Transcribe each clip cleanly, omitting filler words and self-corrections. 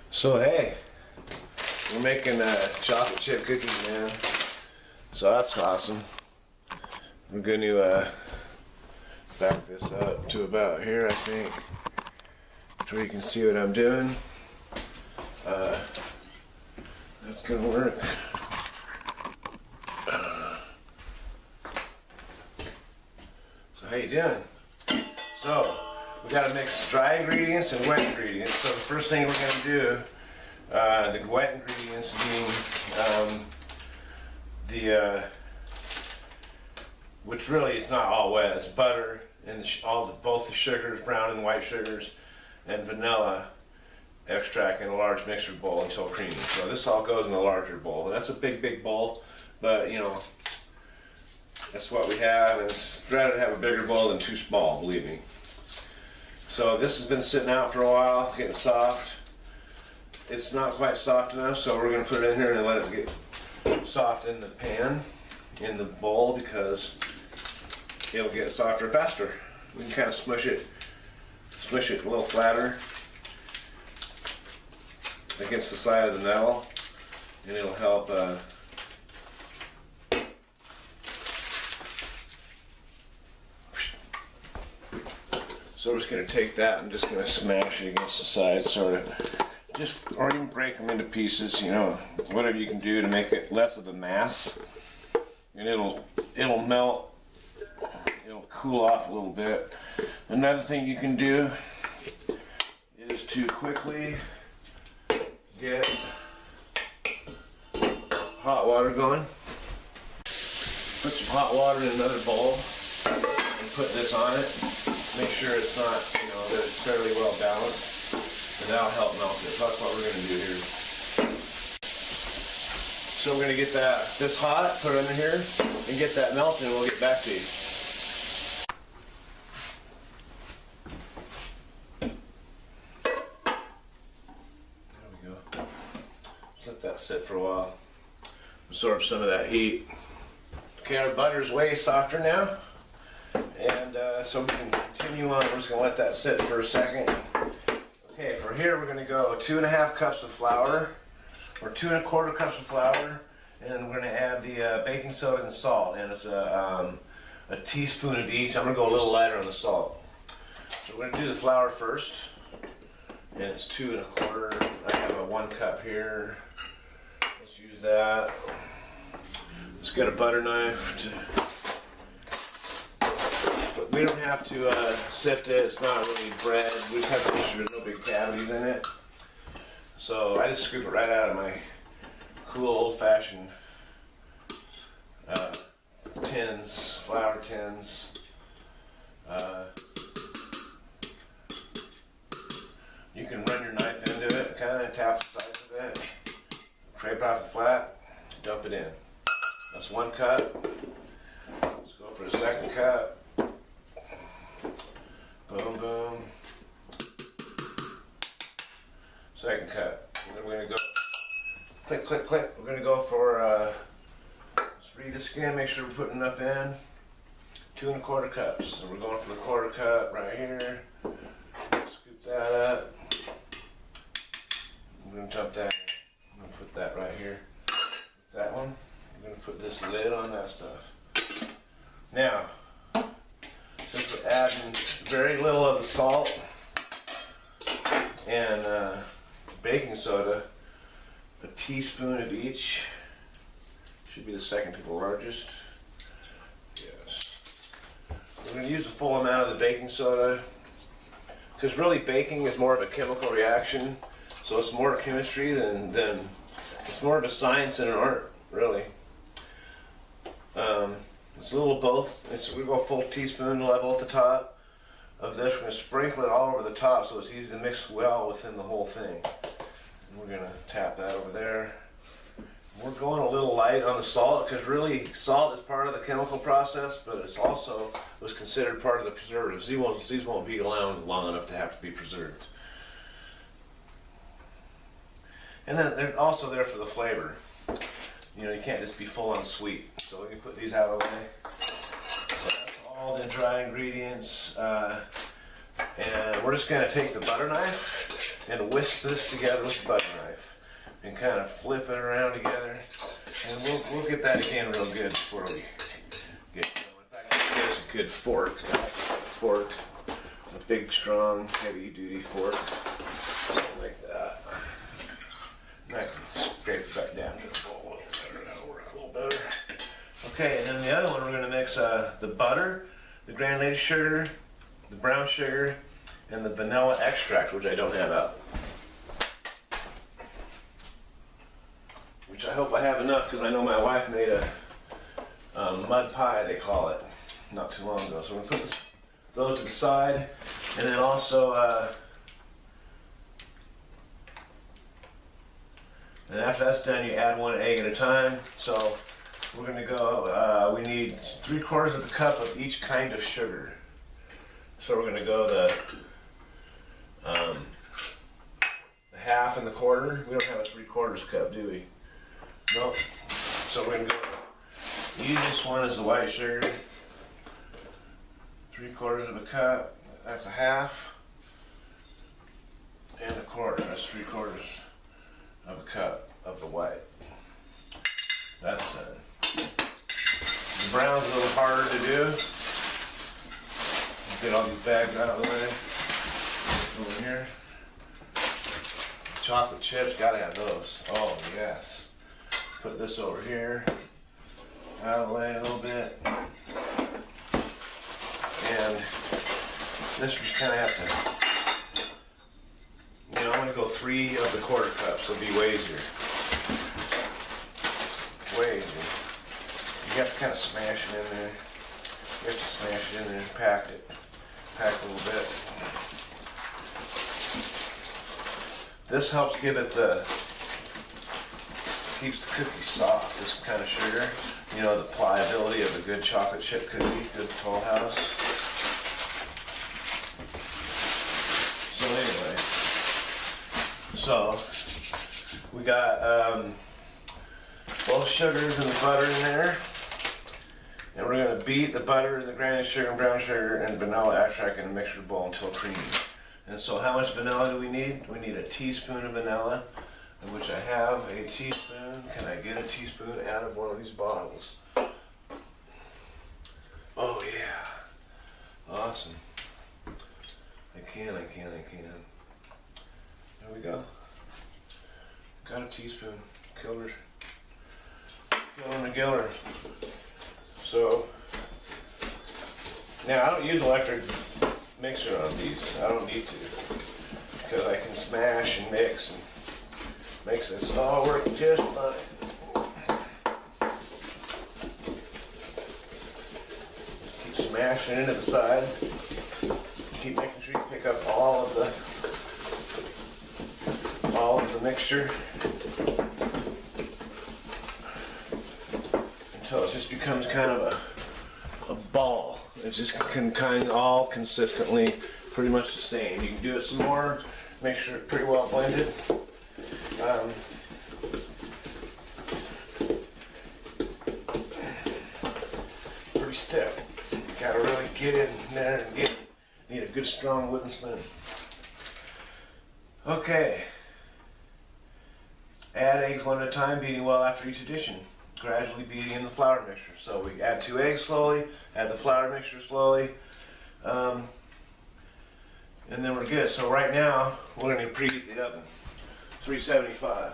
So hey, we're making chocolate chip cookies, man. So that's awesome. I'm going to back this up to about here, I think, so you can see what I'm doing. That's gonna work. So how you doing? So we got to mix dry ingredients and wet ingredients. So the first thing we're going to do, the wet ingredients being which really is not all wet. It's butter and both the sugars, brown and white sugars, and vanilla extract in a large mixer bowl until creamy. So this all goes in a larger bowl, and that's a big bowl. But you know, that's what we have, and it's rather to have a bigger bowl than too small, believe me. So this has been sitting out for a while, getting soft. It's not quite soft enough, so we're going to put it in here and let it get soft in the pan, in the bowl, because it'll get softer faster. We can kind of smush it a little flatter against the side of the metal, and it'll help so we're just going to take that and just going to smash it against the side, sort of, or even break them into pieces, you know, whatever you can do to make it less of a mass, and it'll melt, it'll cool off a little bit. Another thing you can do is to quickly get hot water going. Put some hot water in another bowl and put this on it. Make sure it's not, you know, that it's fairly well balanced, and that'll help melt it. That's what we're going to do here. So we're going to get this hot, put it under here, and get that melted, and we'll get back to you. There we go. Just let that sit for a while. Absorb some of that heat. Okay, our butter's way softer now. And so we can continue on. We're just going to let that sit for a second. Okay, for here we're going to go 2.5 cups of flour, or 2 1/4 cups of flour, and we're going to add the baking soda and salt, and it's a teaspoon of each. I'm going to go a little lighter on the salt. So we're going to do the flour first, and it's 2 1/4. I have a 1 cup here. Let's use that. Let's get a butter knife. We don't have to sift it, it's not really bread. We just have to make sure there's no big cavities in it. So I just scoop it right out of my cool old-fashioned tins, flour tins. You can run your knife into it, kind of tap the sides of it, scrape off the flat, dump it in. That's 1 cup. Let's go for the second cup. Boom, boom. Second cut. And then we're going to go click, click, click. We're going to go for, let's read this again, make sure we're putting enough in. 2 1/4 cups. So we're going for the 1/4 cup right here. Scoop that up. I'm going to dump that in. I'm going to put that right here. That one. I'm going to put this lid on that stuff. Now, just adding very little of the salt and baking soda, a teaspoon of each. Should be the second to the largest. Yes. We're going to use the full amount of the baking soda, because really baking is more of a chemical reaction, so it's more chemistry than it's more of a science than an art, really. It's a little of both. We go a full teaspoon level at the top of this. We're going to sprinkle it all over the top so it's easy to mix well within the whole thing. And we're going to tap that over there. We're going a little light on the salt, because really salt is part of the chemical process, but it's also was considered part of the preservatives. These won't be around long enough to have to be preserved. And then they're also there for the flavor. You know, you can't just be full on sweet. So we can put these out of the way. So that's all the dry ingredients. And we're just going to take the butter knife and whisk this together with the butter knife and kind of flip it around together. And we'll get that again real good before we get going. In fact, this is a good fork. A big, strong, heavy-duty fork. Something like that. And I can scrape it back down to the bowl a little better. That'll work a little better. Okay, and then the other one, we're going to mix the butter, the granulated sugar, the brown sugar, and the vanilla extract, which I don't have out. Which I hope I have enough, because I know my wife made a mud pie, they call it, not too long ago. So we're going to put those to the side, and then also, and after that's done, you add 1 egg at a time. So we're going to go, we need 3/4 of a cup of each kind of sugar. So we're going to go the half and the quarter. We don't have a 3/4 cup, do we? Nope. So we're going to go, the easiest one is the white sugar. 3/4 of a cup, that's a half. And a quarter, that's 3/4 of a cup of the white. That's done. The brown's a little harder to do. Get all these bags out of the way. Over here. Chocolate chips, gotta have those. Oh yes. Put this over here. Out of the way a little bit. And this we kind of have to, I'm going to go 3 of the 1/4 cups, so it'll be way easier. Way easier. You have to kind of smash it in there. You have to smash it in there and pack it. Pack a little bit. This helps give it keeps the cookie soft, this kind of sugar. The pliability of a good chocolate chip cookie, good Toll House. So we got both sugars and the butter in there, and we're going to beat the butter, the granulated sugar, and brown sugar, and vanilla extract in a mixture bowl until creamy. And so how much vanilla do we need? We need a teaspoon of vanilla, of which I have a teaspoon. Can I get a teaspoon out of one of these bottles? Oh yeah, awesome. I can. There we go. Got a teaspoon. Killer McGiller. So now I don't use electric mixer on these. I don't need to, because I can smash and mix and makes this all work just fine. Keep smashing it into the side. Keep making sure you pick up all of the mixture until it just becomes kind of a ball. It just can kind of all consistently, pretty much the same. You can do it some more, make sure it's pretty well blended. Pretty stiff. You gotta really get in there and need a good strong wooden spoon. Okay. Add eggs one at a time, beating well after each addition. Gradually beating in the flour mixture. So we add 2 eggs slowly, add the flour mixture slowly, and then we're good. So right now, we're going to preheat the oven, 375.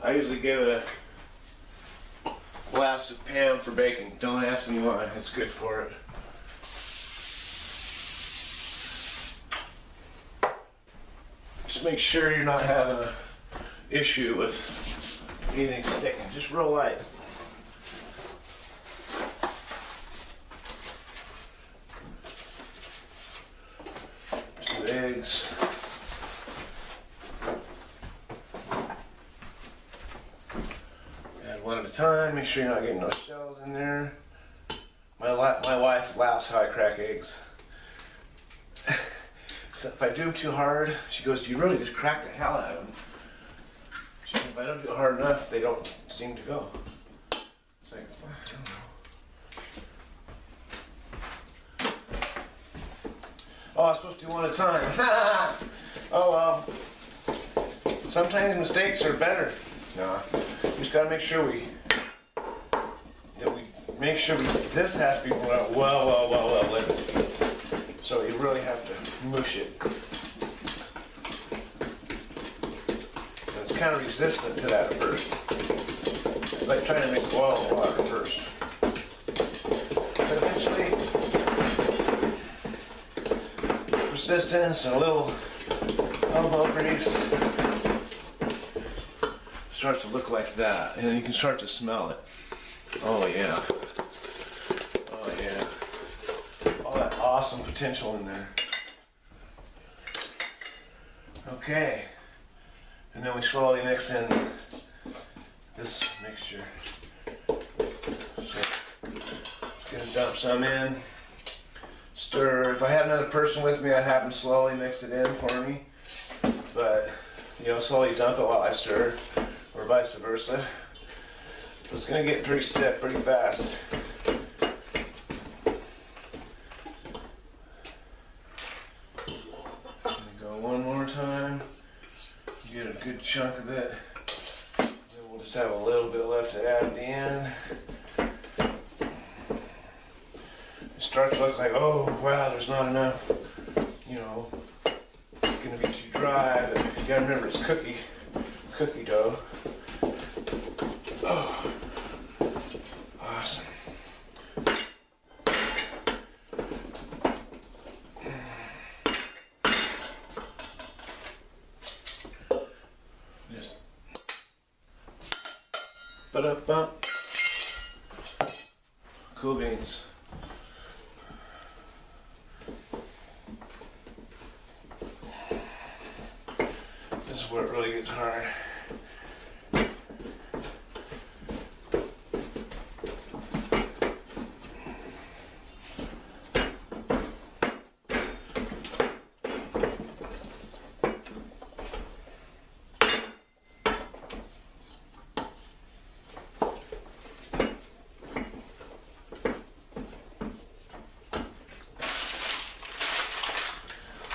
I usually give it a glass of Pam for baking. Don't ask me why, it's good for it. Just make sure you're not having an issue with anything sticking, just real light. Two eggs. Add one at a time, make sure you're not getting no shells in there. My wife laughs how I crack eggs. So if I do them too hard, she goes, "Do you really just crack the hell out of them?" If I don't do it hard enough, they don't seem to go. It's like, I don't know. Oh, I was supposed to do one at a time. Oh well. sometimes mistakes are better. No, we just gotta make sure this has to be well lit. So you really have to mush it. And it's kind of resistant to that at first. It's like trying to make oil in water first. But eventually, persistence and a little elbow grease starts to look like that, and you can start to smell it. Oh yeah. Oh yeah. All that awesome potential in there. Okay. And then we slowly mix in this mixture. So just gonna dump some in. Stir. If I had another person with me, I'd have them slowly mix it in for me. But slowly dump it while I stir, or vice versa. So it's going to get pretty stiff pretty fast. Go one more time. Get a good chunk of it. Then we'll just have a little bit left to add at the end. It starts to look like, oh wow, there's not enough. It's going to be too dry, but you got to remember it's cookie dough. Oh, awesome. Just ba-da-bum. Cool beans. This is where it really gets hard.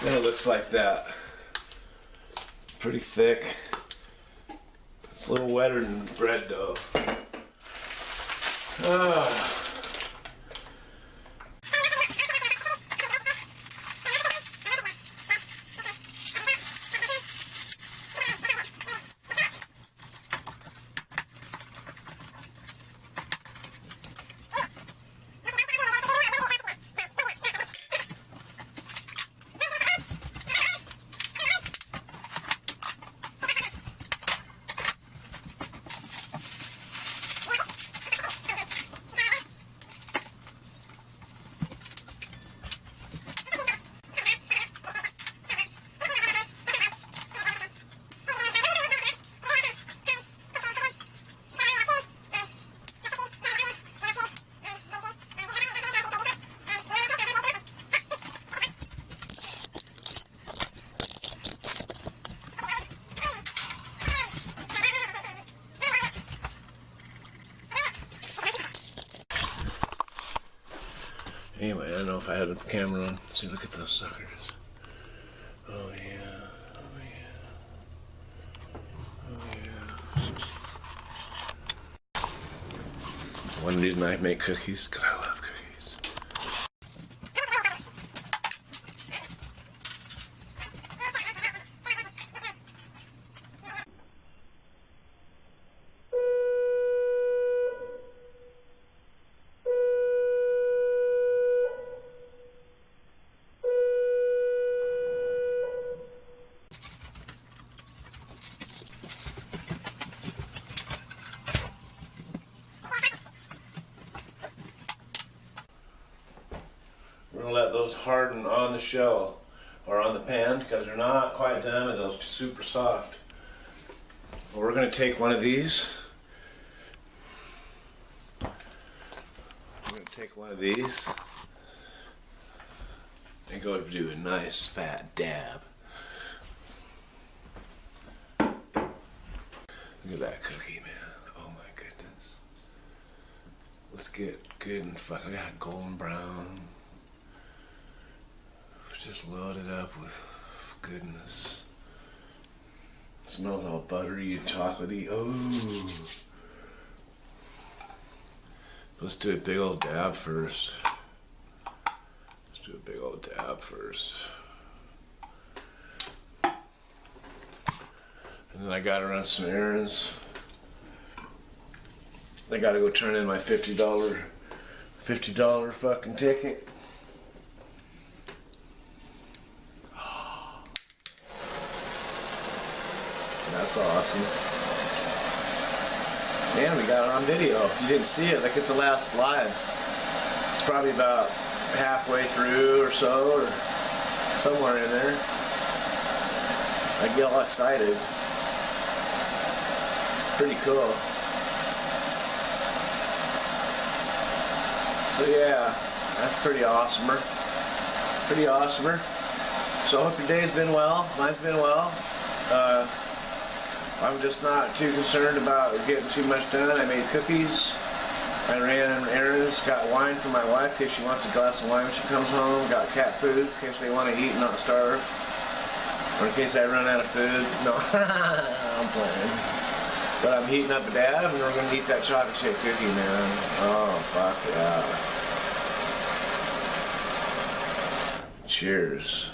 Then it looks like that. Pretty thick. It's a little wetter than bread dough. Anyway, I don't know if I had the camera on. See, look at those suckers. Oh yeah, oh yeah, oh yeah. One reason I make cookies, because I love cookies. We're going to let those harden on the shell or on the pan because they're not quite done and they're super soft. Well, we're going to take one of these. We're going to take one of these and go do a nice fat dab. Look at that cookie, man. Oh my goodness. Let's get good and fucking golden brown. Just load it up with goodness. Smells all buttery and chocolatey. Oh. Let's do a big old dab first. Let's do a big old dab first. And then I gotta run some errands. I gotta go turn in my $50 fucking ticket. That's awesome. Man, we got it on video. If you didn't see it, look at the last live. It's probably about halfway through or so, or somewhere in there. I get all excited. Pretty cool. So yeah, that's pretty awesomer. Pretty awesomer. So I hope your day's been well. Mine's been well. I'm just not too concerned about getting too much done. I made cookies. I ran errands. Got wine for my wife in case she wants a glass of wine when she comes home. Got cat food in case they want to eat and not starve. Or in case I run out of food. No, I'm playing. But I'm heating up a dab and we're going to eat that chocolate chip cookie, man. Oh, fuck yeah. Cheers.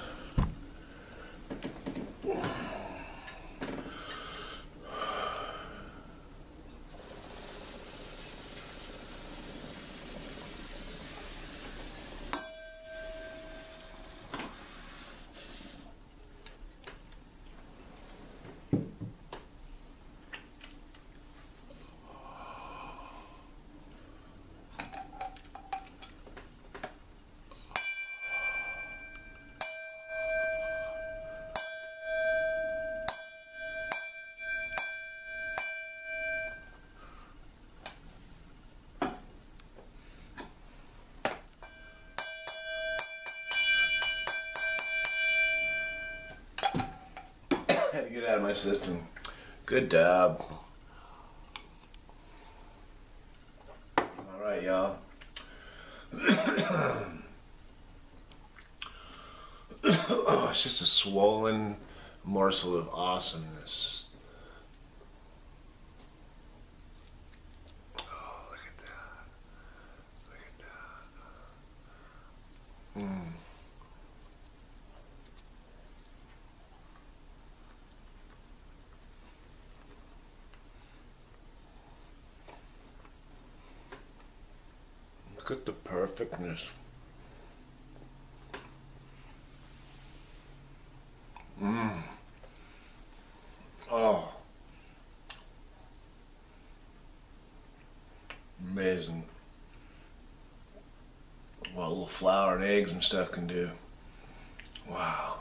Had to get out of my system. Good dab. Alright, y'all. Oh, it's just a swollen morsel of awesomeness. Oh, look at that. Look at that. Mmm. Look at the perfectness. Mmm. Oh. Amazing. What a little flour and eggs and stuff can do. Wow.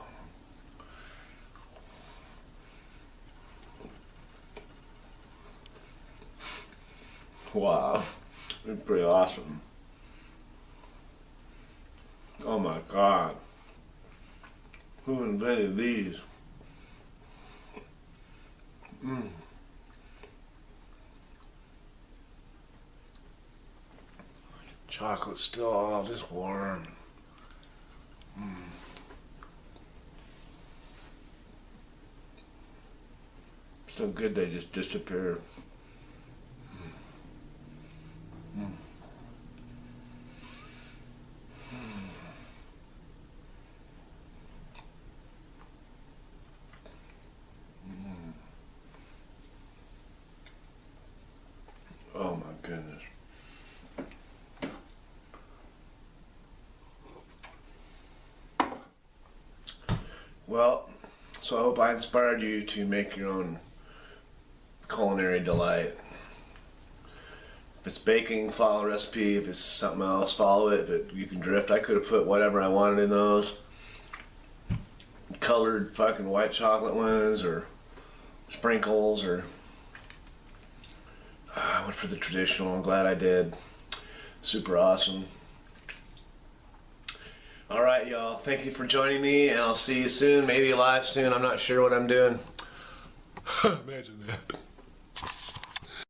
Wow. It's pretty awesome. Oh my God. Who invented these? Mmm. Chocolate's still all just warm. Mmm. So good they just disappear. Mm. Oh my goodness. Well, so I hope I inspired you to make your own culinary delight. If it's baking, follow a recipe. If it's something else, follow it. But you can drift. I could have put whatever I wanted in those. Colored fucking white chocolate ones or sprinkles or... I went for the traditional. I'm glad I did. Super awesome. Alright, y'all. Thank you for joining me, and I'll see you soon. Maybe live soon. I'm not sure what I'm doing. Imagine that.